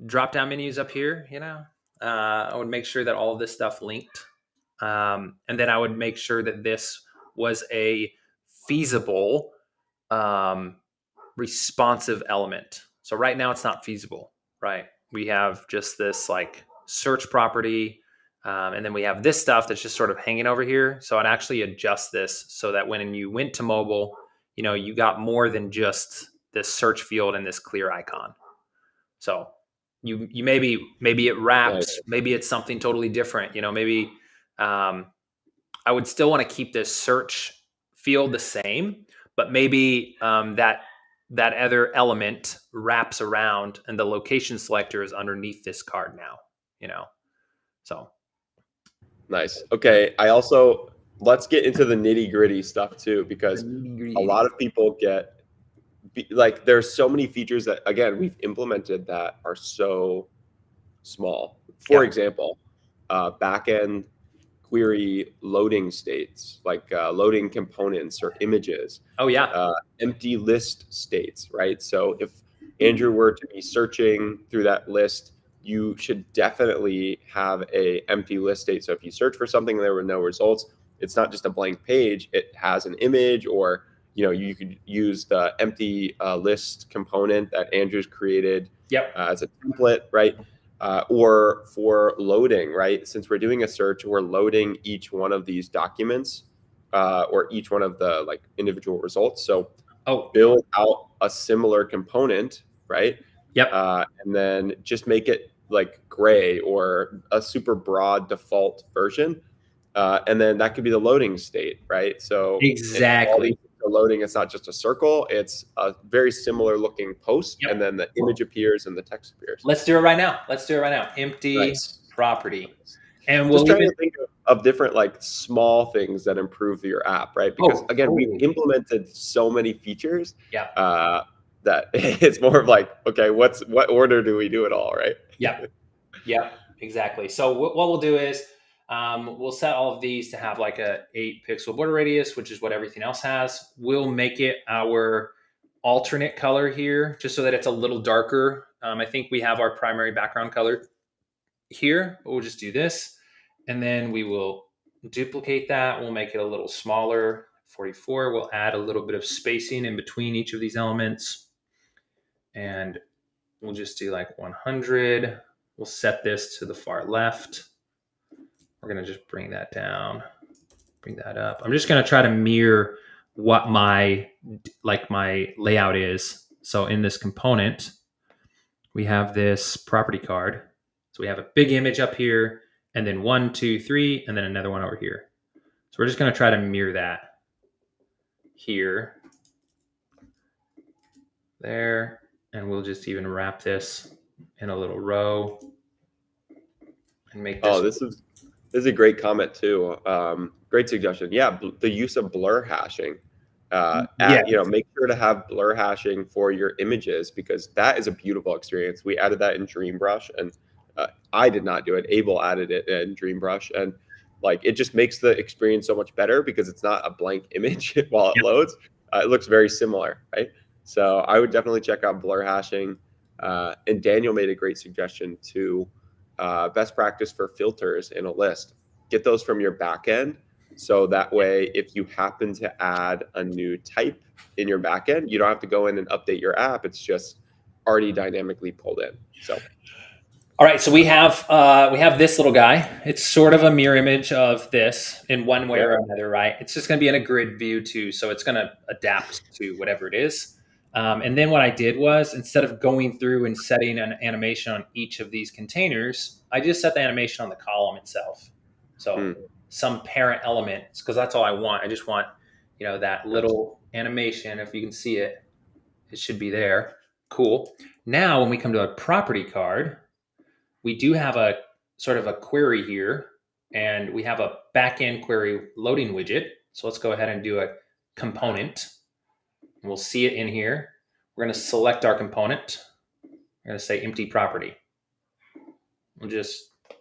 drop-down menus up here, I would make sure that all of this stuff linked. And then I would make sure that this was a feasible, responsive element. So right now it's not feasible, right? We have just this search property. And then we have this stuff that's just sort of hanging over here. So I'd actually adjust this so that when you went to mobile, you got more than just this search field and this clear icon. So you maybe it wraps, maybe it's something totally different. Maybe I would still want to keep this search field the same, but maybe that other element wraps around and the location selector is underneath this card now. So nice. Okay. Let's get into the nitty gritty stuff too, because a lot of people there's so many features that, again, we've implemented that are so small. For example, backend query loading states, like loading components or images. Oh yeah. Empty list states, right? So if Andrew were to be searching through that list, you should definitely have a empty list state. So if you search for something and there were no results, it's not just a blank page. It has an image, or you could use the empty list component that Andrew's created as a template, right? Or for loading, right? Since we're doing a search, we're loading each one of these documents or each one of the individual results. So build out a similar component, right? Yep. And then just make it gray or a super broad default version. And then that could be the loading state, right? So exactly. The loading, it's not just a circle, it's a very similar looking post, and then the image appears and the text appears. Let's do it right now. Empty property. And we'll just trying to think of different small things that improve your app, right? Because again, we've implemented so many features that it's more of okay, what order do we do it all, right? Yeah, exactly. So what we'll do is we'll set all of these to have a 8 pixel border radius, which is what everything else has. We'll make it our alternate color here, just so that it's a little darker. I think we have our primary background color here, but we'll just do this. And then we will duplicate that. We'll make it a little smaller, 44. We'll add a little bit of spacing in between each of these elements. And we'll just do 100. We'll set this to the far left. We're going to just bring that down, bring that up. I'm just going to try to mirror what my layout is. So in this component, we have this property card. So we have a big image up here, and then 1, 2, 3, and then another one over here. So we're just going to try to mirror that here, there, and we'll just even wrap this in a little row and make this. Oh, this is a great comment too. Great suggestion. Yeah, the use of blur hashing. Make sure to have blur hashing for your images, because that is a beautiful experience. We added that in DreamBrush, and I did not do it. Abel added it in DreamBrush, and it just makes the experience so much better because it's not a blank image while it loads. It looks very similar, right? So I would definitely check out blur hashing. And Daniel made a great suggestion to best practice for filters in a list. Get those from your backend. So that way, if you happen to add a new type in your backend, you don't have to go in and update your app. It's just already dynamically pulled in. So, all right. So we have this little guy. It's sort of a mirror image of this in one way or another, right? It's just going to be in a grid view too, so it's going to adapt to whatever it is. And then what I did was, instead of going through and setting an animation on each of these containers, I just set the animation on the column itself. So some parent element, because that's all I want. I just want, that little animation. If you can see it, it should be there. Cool. Now, when we come to a property card, we do have a sort of a query here, and we have a backend query loading widget. So let's go ahead and do a component. We'll see it in here. We're going to select our component. We're going to say empty property.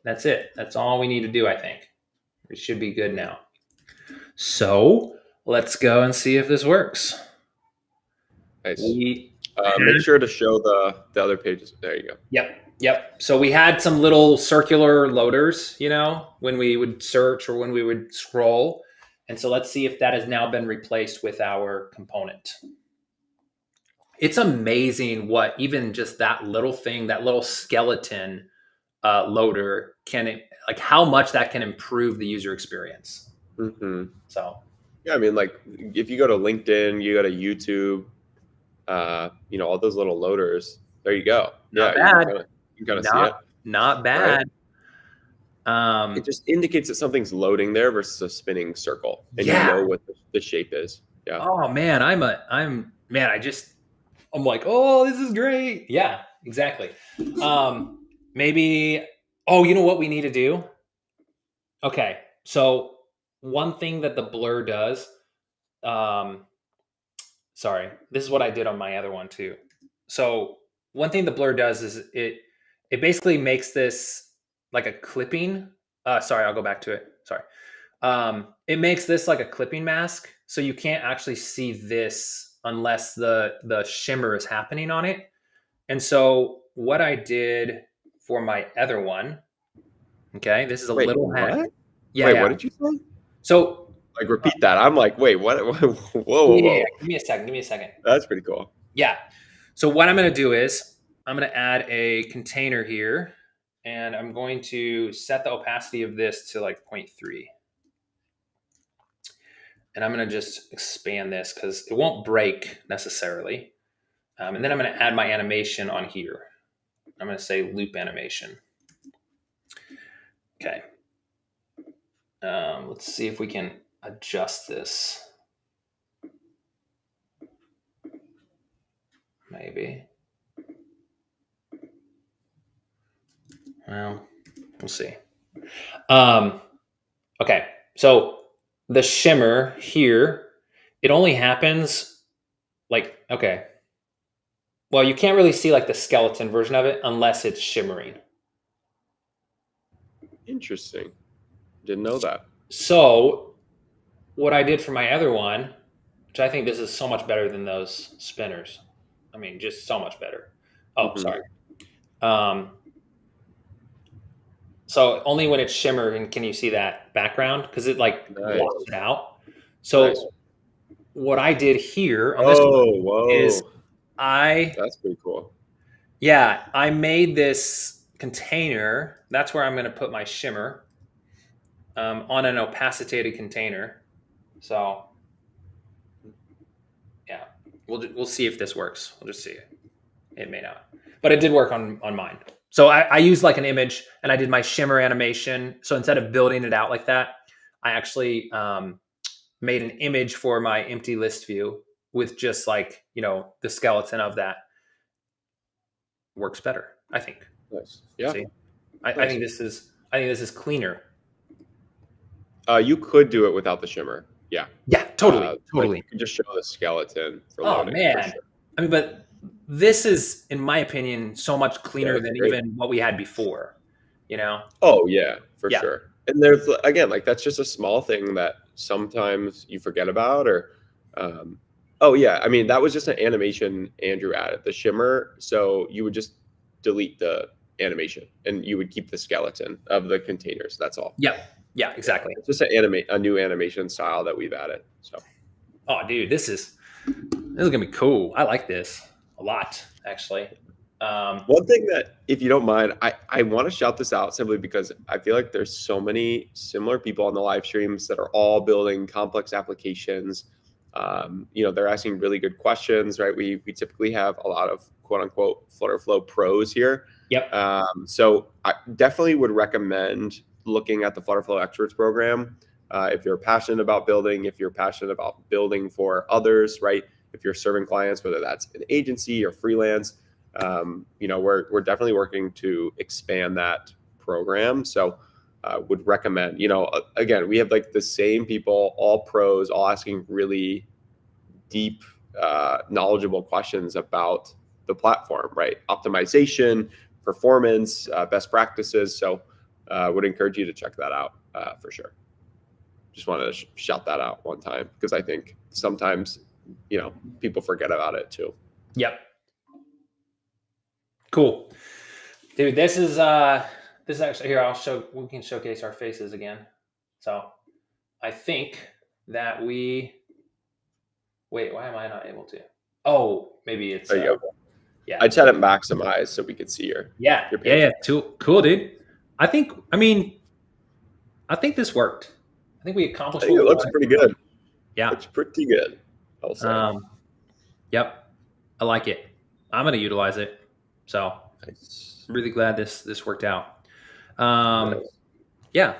That's it. That's all we need to do, I think. It should be good now. So let's go and see if this works. Nice. Make sure to show the other pages. There you go. Yep. So we had some little circular loaders, when we would search or when we would scroll. And so let's see if that has now been replaced with our component. It's amazing what even just that little thing, that little skeleton loader can like how much that can improve the user experience. Mm-hmm. So Yeah, I mean, like if you go to LinkedIn, you go to YouTube, all those little loaders. There you go. not Yeah, you can bad, kind of see it, not right? bad. It just indicates that something's loading there versus a spinning circle, and you Yeah. know what the shape is. Yeah. Oh man, I'm like, oh, this is great. Yeah, exactly. Maybe. Oh, you know what we need to do? Okay, so one thing that the blur does. Um, sorry, this is what I did on my other one too. So one thing the blur does is it basically makes this like a clipping. Sorry, I'll go back to it. Sorry. It makes this like a clipping mask, so you can't actually see this unless the shimmer is happening on it. And so what I did for my other one, okay, this is a Wait, little hack. what? Yeah, Wait, yeah. what did you say? So Like, repeat that. I'm like, wait, what? Whoa, whoa, yeah, whoa. give me a second. Give me a second. That's pretty cool. Yeah. So what I'm going to do is I'm going to add a container here, and I'm going to set the opacity of this to like 0.3. And I'm going to just expand this because it won't break necessarily. And then I'm going to add my animation on here. I'm going to say loop animation. Okay. Let's see if we can adjust this. Maybe. Well, we'll see. Okay. So the shimmer here, it only happens like, okay. Well, you can't really see like the skeleton version of it unless it's shimmering. Interesting. Didn't know that. So what I did for my other one, which I think this is so much better than those spinners. I mean, just so much better. Oh, Hmm. sorry. Um, so only when it's shimmering can you see that background because it like blocks Nice. it out. Nice. So what I did here on this one Oh, is whoa. I, That's pretty cool. yeah, I made this container. That's where I'm going to put my shimmer on an opacitated container. So yeah, we'll see if this works. We'll just see. It may not, but it did work on mine. So I used like an image and I did my shimmer animation. So instead of building it out like that, I actually made an image for my empty list view with just like, the skeleton of that. Works better, I think. Nice. Yeah. See, I Nice. think this is cleaner. You could do it without the shimmer. Yeah. Yeah, totally, Like totally. you could just show the skeleton for Oh loading for man, sure. I mean, but this is, in my opinion, so much Yeah, cleaner it's than great. even what we had before. You know? Oh yeah, for Yeah, sure. And there's again, like that's just a small thing that sometimes you forget about, or um, oh yeah, I mean that was just an animation Andrew added, the shimmer. So you would just delete the animation and you would keep the skeleton of the containers. That's all. yeah, yeah, Yeah, exactly. it's just a new animation style that we've added. So Oh, dude, this is gonna be cool. I like this a lot, actually. one thing that, if you don't mind, I want to shout this out simply because I feel like there's so many similar people on the live streams that are all building complex applications. They're asking really good questions, right? We typically have a lot of quote unquote FlutterFlow pros here. Yep. So I definitely would recommend looking at the FlutterFlow Experts program. If you're passionate about building, if you're passionate about building for others, right? If you're serving clients, whether that's an agency or freelance, we're definitely working to expand that program. So would recommend, again, we have like the same people, all pros, all asking really deep, knowledgeable questions about the platform, right? Optimization, performance, best practices. So would encourage you to check that out for sure. Just wanted to shout that out one time because I think sometimes, people forget about it too. Yep. Cool, dude. This is actually here. We can showcase our faces again. So I think that we wait. Why am I not able to? Oh, maybe it's There you go. Yeah. I just had it maximized so we could see your page. Too cool, dude. I think this worked. I think we I accomplished think what it we looks wanted. pretty good. Yeah. Looks pretty good, I'll say. Yep. I like it. I'm going to utilize it. So Nice. I'm really glad this worked out. Nice. Yeah.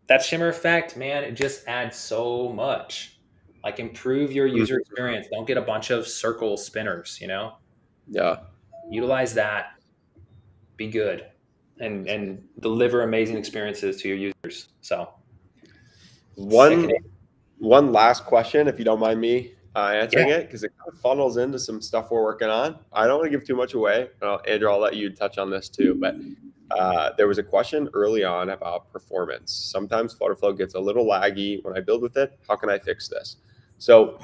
That shimmer effect, man, it just adds so much. Like improve your user experience. Don't get a bunch of circle spinners, Yeah. Utilize that. Be good. And deliver amazing experiences to your users. So One last question, if you don't mind me answering it, because it kind of funnels into some stuff we're working on. I don't want to give too much away. Andrew, I'll let you touch on this too. But there was a question early on about performance. Sometimes FlutterFlow gets a little laggy when I build with it. How can I fix this? So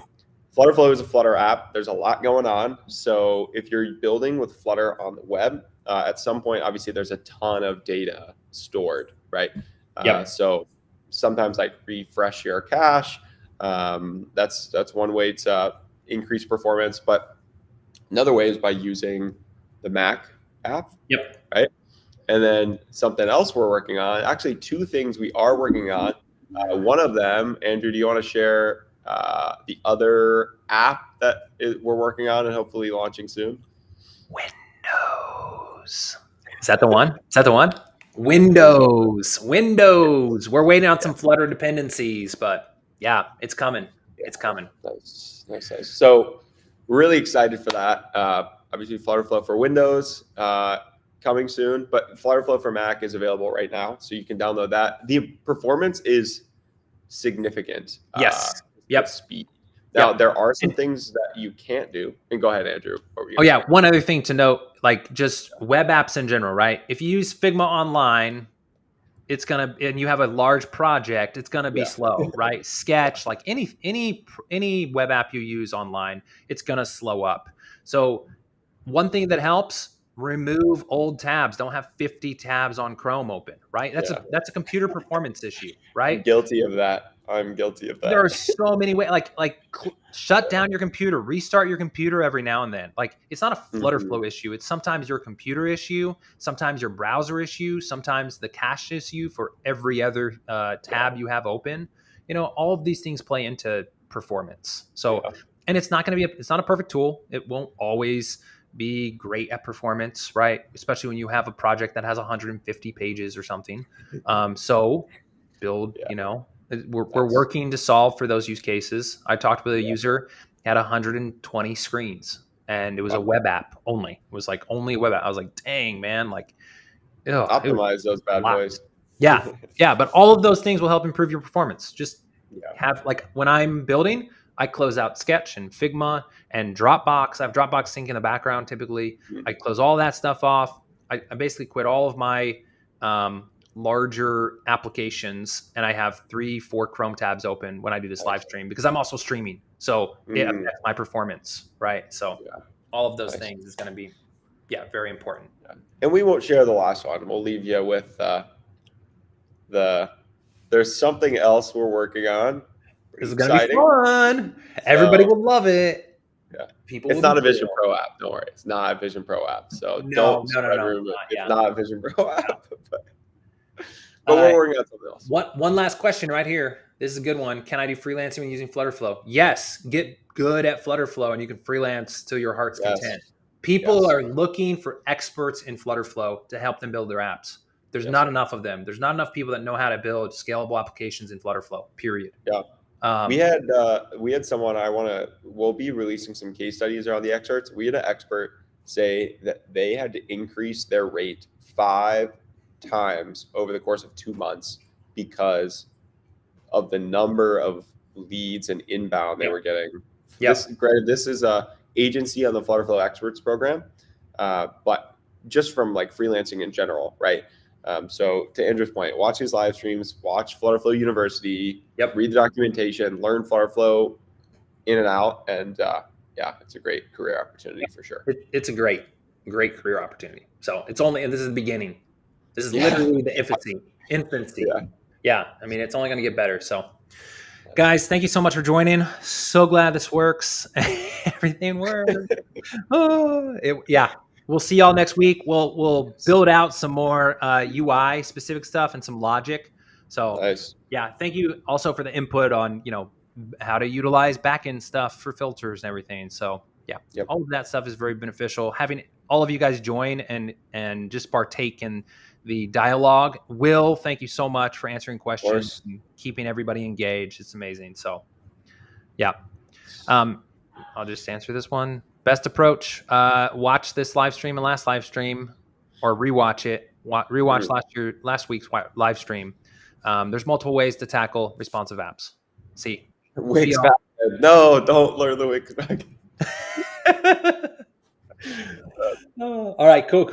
FlutterFlow is a Flutter app. There's a lot going on. So if you're building with Flutter on the web, at some point, obviously, there's a ton of data stored, right? So sometimes like refresh your cache. That's one way to increase performance. But another way is by using the Mac app, right? And then something else we're working on, actually two things we are working on. One of them, Andrew, do you want to share the other app that we're working on and hopefully launching soon? Windows. Is that the one? Windows. We're waiting on some Flutter dependencies, but yeah, it's coming. It's coming. Nice. So we're really excited for that. Obviously, FlutterFlow for Windows coming soon, but FlutterFlow for Mac is available right now, so you can download that. The performance is significant. Yes. Speed. Now, there are some things that you can't do. And go ahead, Andrew. One other thing to note, like just web apps in general, right? If you use Figma Online, and you have a large project, it's gonna be slow, right? Sketch, like any web app you use online, it's gonna slow up. So one thing that helps, remove old tabs. Don't have 50 tabs on Chrome open, right? That's a computer performance issue, right? I'm guilty of that. There are so many ways, shut down your computer, restart your computer every now and then. Like it's not a FlutterFlow issue. It's sometimes your computer issue, sometimes your browser issue, sometimes the cache issue for every other tab you have open. All of these things play into performance. So, and it's not a perfect tool. It won't always be great at performance, right? Especially when you have a project that has 150 pages or something. So build, we're working to solve for those use cases. I talked with a user, had 120 screens, and it was a web app only. It was like only a web app. I was like, dang, man, optimize those bad boys. Yeah. But all of those things will help improve your performance. Just have when I'm building, I close out Sketch and Figma and Dropbox. I have Dropbox sync in the background typically. I close all that stuff off. I basically quit all of my larger applications, and I have 3-4 Chrome tabs open when I do this live stream because I'm also streaming. So it affects my performance, right? So all of those things is going to be, very important. And we won't share the last one. We'll leave you with there's something else we're working on. This is going to be fun. Everybody will love it. Yeah. It's not a Vision Pro app. Don't worry. It's not a Vision Pro app. So don't spread rumors. It's not a Vision Pro app. But we're working on something else. One last question right here. This is a good one. Can I do freelancing when using FlutterFlow? Yes. Get good at FlutterFlow and you can freelance to your heart's content. People are looking for experts in FlutterFlow to help them build their apps. There's not enough of them. There's not enough people that know how to build scalable applications in FlutterFlow, period. Yeah. We had someone, we'll be releasing some case studies around the experts. We had an expert say that they had to increase their rate 5 times over the course of 2 months because of the number of leads and inbound they were getting. This is a agency on the FlutterFlow Experts program, but just from freelancing in general, right? So to Andrew's point, watch his live streams, watch FlutterFlow University, read the documentation, learn FlutterFlow in and out, and it's a great career opportunity for sure. It's a great career opportunity. So it's only, and this is the beginning. This is literally the infancy. Yeah. I mean, it's only going to get better. So guys, thank you so much for joining. So glad this works. Everything works. We'll see y'all next week. We'll build out some more UI specific stuff and some logic. So Nice. yeah, thank you also for the input on, how to utilize backend stuff for filters and everything. So yeah, Yep. all of that stuff is very beneficial. Having all of you guys join and just partake in the dialogue. Will, thank you so much for answering questions and keeping everybody engaged. It's amazing. So yeah. I'll just answer this one. Best approach, watch this live stream and last live stream, or rewatch it. Rewatch last week's live stream. There's multiple ways to tackle responsive apps. See. Wix back. No, don't learn the Wix back. All right, cool.